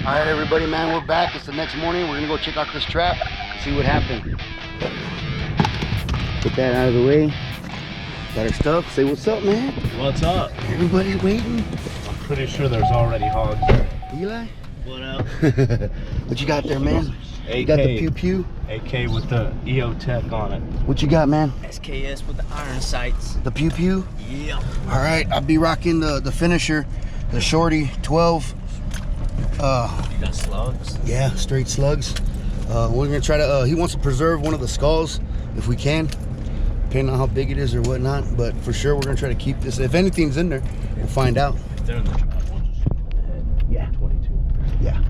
All right, everybody, man, we're back. It's the next morning. We're gonna go check out this trap and see what happened. Get that out of the way. Got our stuff. Say what's up, man. What's up? Everybody's waiting. I'm pretty sure there's already hogs there. Eli? What up? What you got there, man? AK. You got the pew pew? AK with the EO Tech on it. What you got, man? SKS with the iron sights. The pew pew? Yeah. All right, I'll be rocking the finisher, the shorty 12. You got slugs? Yeah, straight slugs. We're gonna try to, he wants to preserve one of the skulls if we can, depending on how big it is or whatnot, but for sure we're gonna try to keep this. If anything's in there, we'll find out. If they're in the trap, we'll just shoot them in the head. Yeah. 22. Yeah.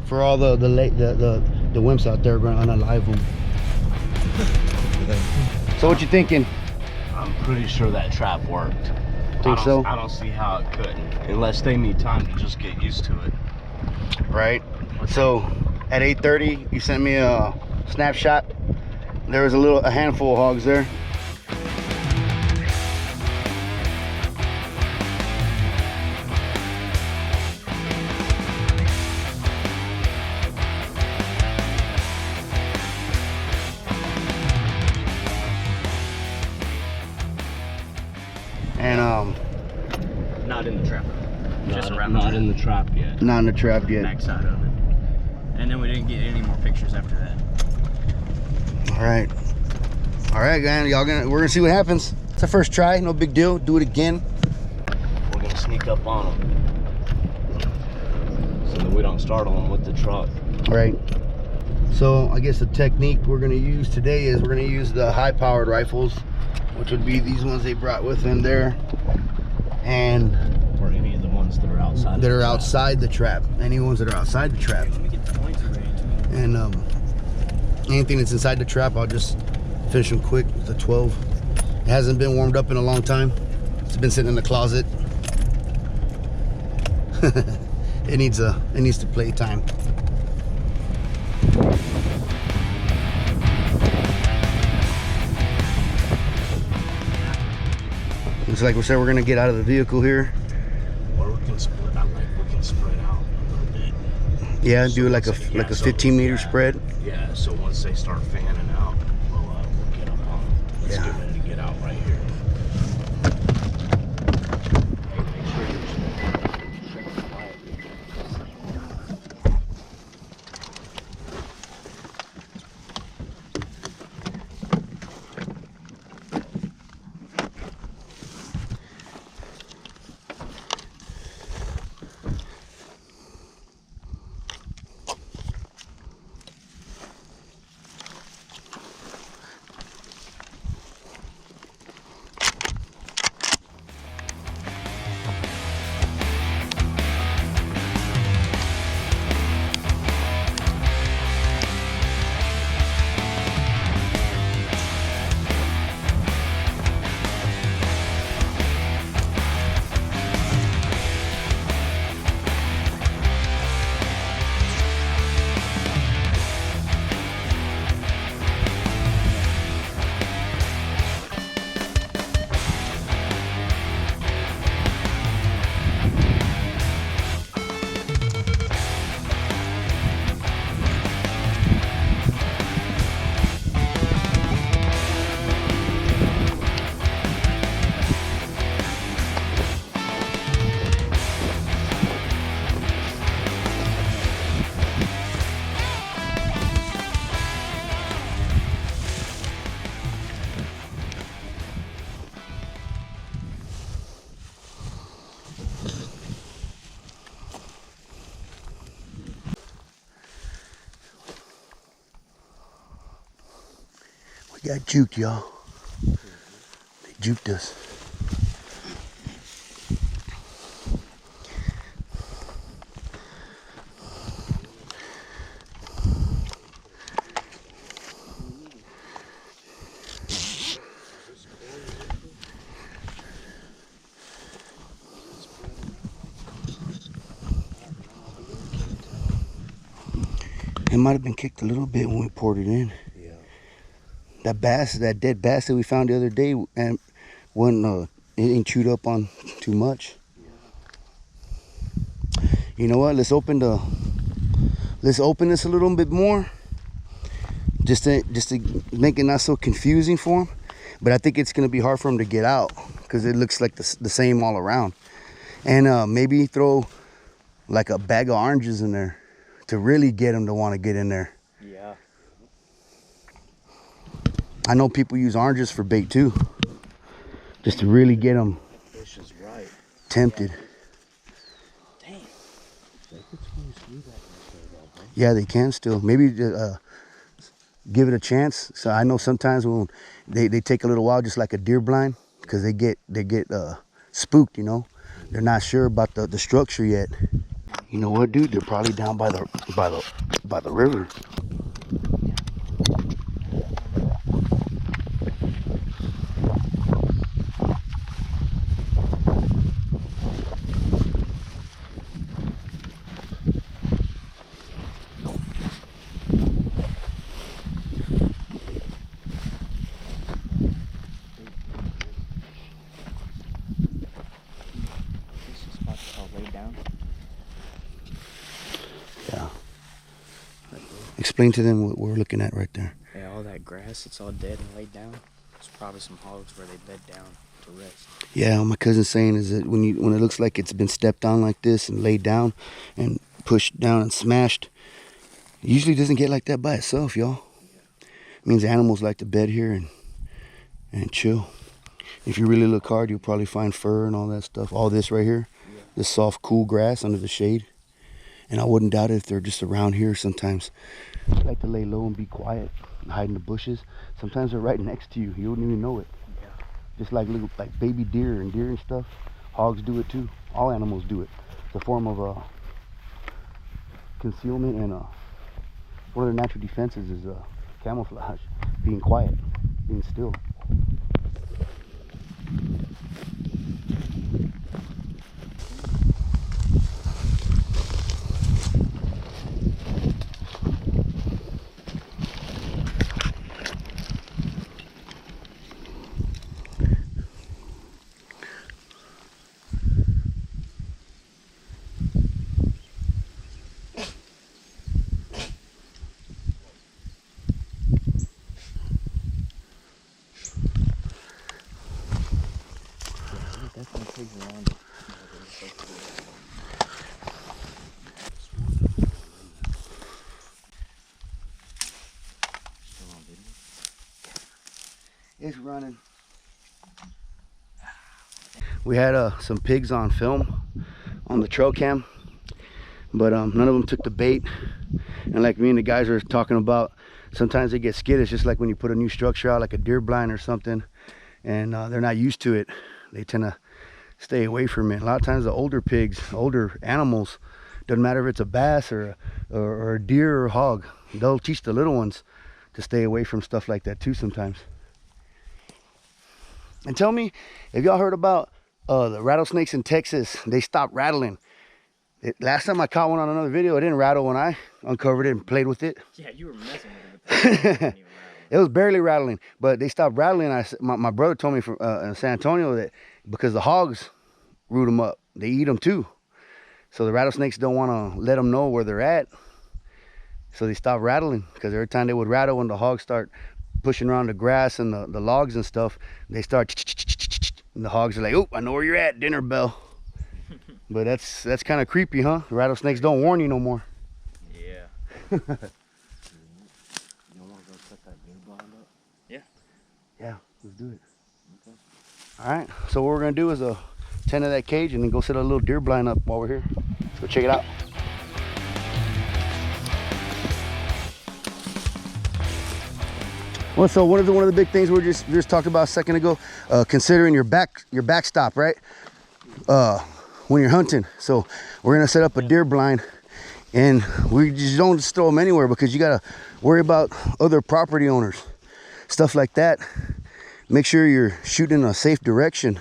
For all the wimps out there, we're gonna unalive them. So what you thinking? I'm pretty sure that trap worked. Think so? I don't see how it couldn't, unless they need time to just get used to it. Right. So at 8:30, you sent me a snapshot. There was a handful of hogs there. And Not in the trap. Just around Not in the trap yet. not in the trap yet. backside of it. And then we didn't get any more pictures after that. All right, guys, we're gonna see what happens. It's our first try, no big deal. Do it again. We're gonna sneak up on them so that we don't startle them with the truck. All right. So I guess the technique we're gonna use today is we're gonna use the high-powered rifles, which would be these ones they brought with them there, and Or any of the ones that are outside. that are outside the trap. Any ones that are outside the trap, Let me get the points ready too. and anything that's inside the trap, I'll just finish them quick with the 12. It hasn't been warmed up in a long time. It's been sitting in the closet. It needs to play time. Looks like we're gonna get out of the vehicle here. Or we can split out, we can spread out a little bit. Yeah, So do like a once they- so 15-meter yeah, spread. Yeah, so once they start fanning out, we'll get up on them. Let's Yeah. get ready to get out right here. Make sure you're quiet. We got juked, y'all. They juked us. It might have been kicked a little bit when we poured it in. Yeah. That dead bass that we found the other day, and when it ain't chewed up on too much. You know what? Let's open this a little bit more, just to make it not so confusing for him. But I think it's gonna be hard for him to get out because it looks like the same all around. And maybe throw like a bag of oranges in there to really get him to want to get in there. Yeah. I know people use oranges for bait too, just to really get them Fish is right. tempted. Dang. They could squeeze through that right there, Yeah, they can still. Maybe give it a chance. So I know sometimes when they take a little while, just like a deer blind, because they get spooked. You know, they're not sure about the structure yet. You know what, dude? They're probably down by the river. This spot's all laid down. Yeah. Explain to them what we're looking at right there. Yeah, all that grass, it's all dead and laid down. There's probably some hogs where they bed down to rest. Yeah, what my cousin's saying is that when it looks like it's been stepped on like this and laid down and pushed down and smashed, it usually doesn't get like that by itself, y'all. It means animals like to bed here and chill. If you really look hard, you'll probably find fur and all that stuff. All this right here, this soft, cool grass under the shade. And I wouldn't doubt it if they're just around here sometimes. They like to lay low and be quiet and hide in the bushes. Sometimes they're right next to you. You wouldn't even know it. Yeah. Just like little baby deer and stuff. Hogs do it too. All animals do it. It's a form of concealment, and one of their natural defenses is camouflage, being quiet, being still. Definitely takes around. It's running. We had some pigs on film on the trail cam, but none of them took the bait. And like me and the guys were talking about, sometimes they get skittish, just like when you put a new structure out, like a deer blind or something, and they're not used to it. They tend to stay away from it. A lot of times the older pigs, older animals, doesn't matter if it's a bass or a deer or a hog, they'll teach the little ones to stay away from stuff like that too sometimes. And tell me, have y'all heard about the rattlesnakes in Texas? They stopped rattling. Last time I caught one on another video, it didn't rattle when I uncovered it and played with it. Yeah, you were messing with it. It was barely rattling, but they stopped rattling. My brother told me from in San Antonio that because the hogs root them up, they eat them too. So the rattlesnakes don't want to let them know where they're at. So they stopped rattling, because every time they would rattle when the hogs start pushing around the grass and the logs and stuff, they start, and the hogs are like, oh, I know where you're at, dinner bell. But that's kind of creepy, huh? The rattlesnakes don't warn you no more. Yeah. You don't want to go set that deer blind up? Yeah, let's do it. Okay. All right, so what we're gonna do is tend to that cage and then go set a little deer blind up while we're here. Let's go check it out. Well, so one of the big things we just talked about a second ago, considering your backstop, right? When you're hunting. So we're gonna set up a deer blind, and we just don't just throw them anywhere, because you gotta worry about other property owners, stuff like that. Make sure you're shooting in a safe direction,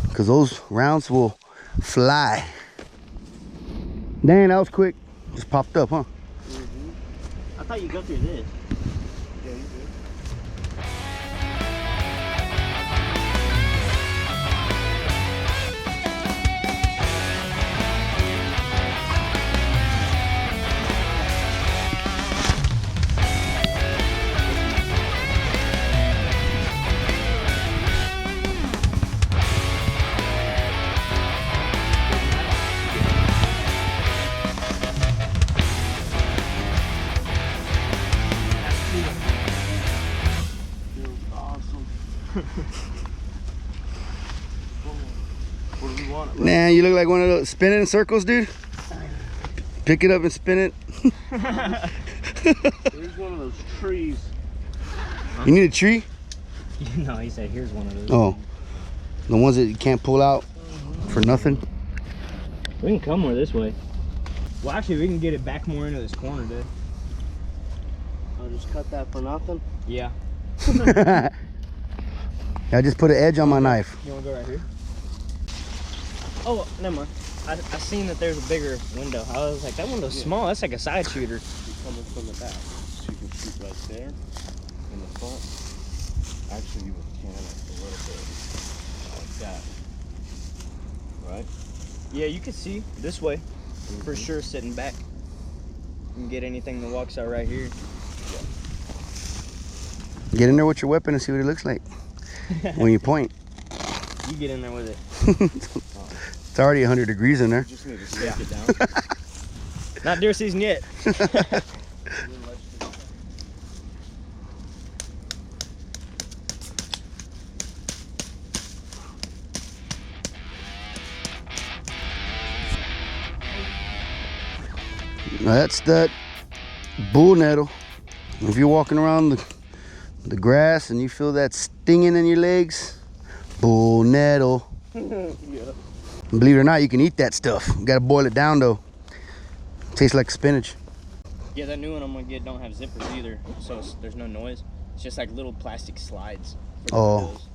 because those rounds will fly. Dang, that was quick. Just popped up, huh? I thought you'd go through this. Yeah, you did. Man, you look like one of those spinning in circles, dude. Pick it up and spin it. Here's one of those trees. You need a tree? No, he said here's one of those. Oh, the ones that you can't pull out for nothing. We can come more this way. Well, actually, we can get it back more into this corner, dude. I'll just cut that for nothing. Yeah. I just put an edge on my knife. You want to go right here? Oh, never mind. I seen that there's a bigger window. I was like, that window's small. That's like a side shooter. You're coming from the back. So you can shoot right there in the front. Actually, you can a little bit like that. Right? Yeah, you can see this way for sure sitting back. You can get anything that walks out right here. Get in there with your weapon and see what it looks like when you point. You get in there with it. It's already 100 degrees in there. You just need to sneak it down. Not deer season yet. Now that's that bull nettle. If you're walking around the grass and you feel that stinging in your legs, bull nettle. Yeah. Believe it or not, you can eat that stuff. You gotta boil it down though. Tastes like spinach. Yeah, that new one I'm gonna get don't have zippers either, so there's no noise. It's just like little plastic slides. For the windows.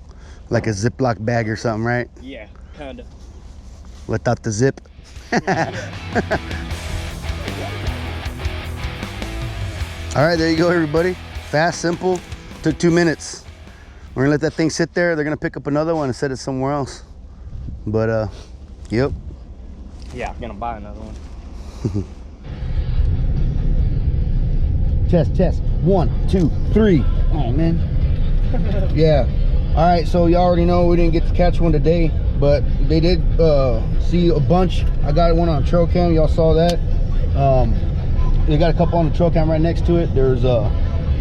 Like a Ziploc bag or something, right? Yeah, kinda. Without the zip. All right, there you go, everybody. Fast, simple, took 2 minutes. We're gonna let that thing sit there. They're gonna pick up another one and set it somewhere else. But, yep. Yeah, I'm gonna buy another one. Test. 1, 2, 3. Oh, man. Yeah. All right, so you already know we didn't get to catch one today, but they did see a bunch. I got one on trail cam. Y'all saw that. They got a couple on the trail cam right next to it. There's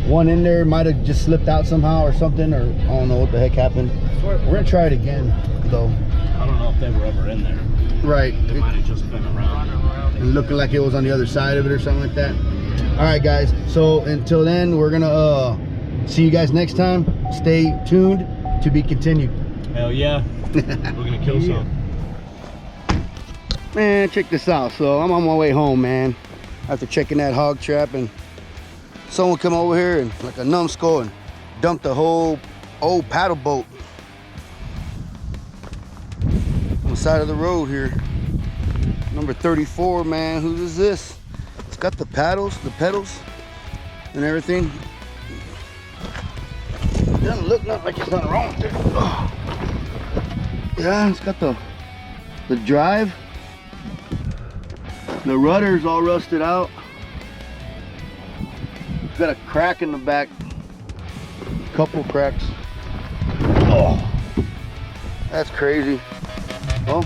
one in there, might have just slipped out somehow or something, or I don't know what the heck happened. We're gonna try it again though. I don't know if they were ever in there. Right. They might have just been around. And looking like it was on the other side of it or something like that. All right, guys, so until then, we're gonna see you guys next time. Stay tuned, to be continued. Hell yeah. We're gonna kill some. Man, check this out. So I'm on my way home, man, after checking that hog trap, and someone come over here and like a numbskull and dumped the whole old paddle boat on the side of the road here. Number 34, man. Whose is this? It's got the paddles, the pedals, and everything. Doesn't look nothing like there's nothing wrong with it. Oh. Yeah, it's got the drive. The rudder's all rusted out. It's got a crack in the back. Couple cracks. Oh, that's crazy. Well,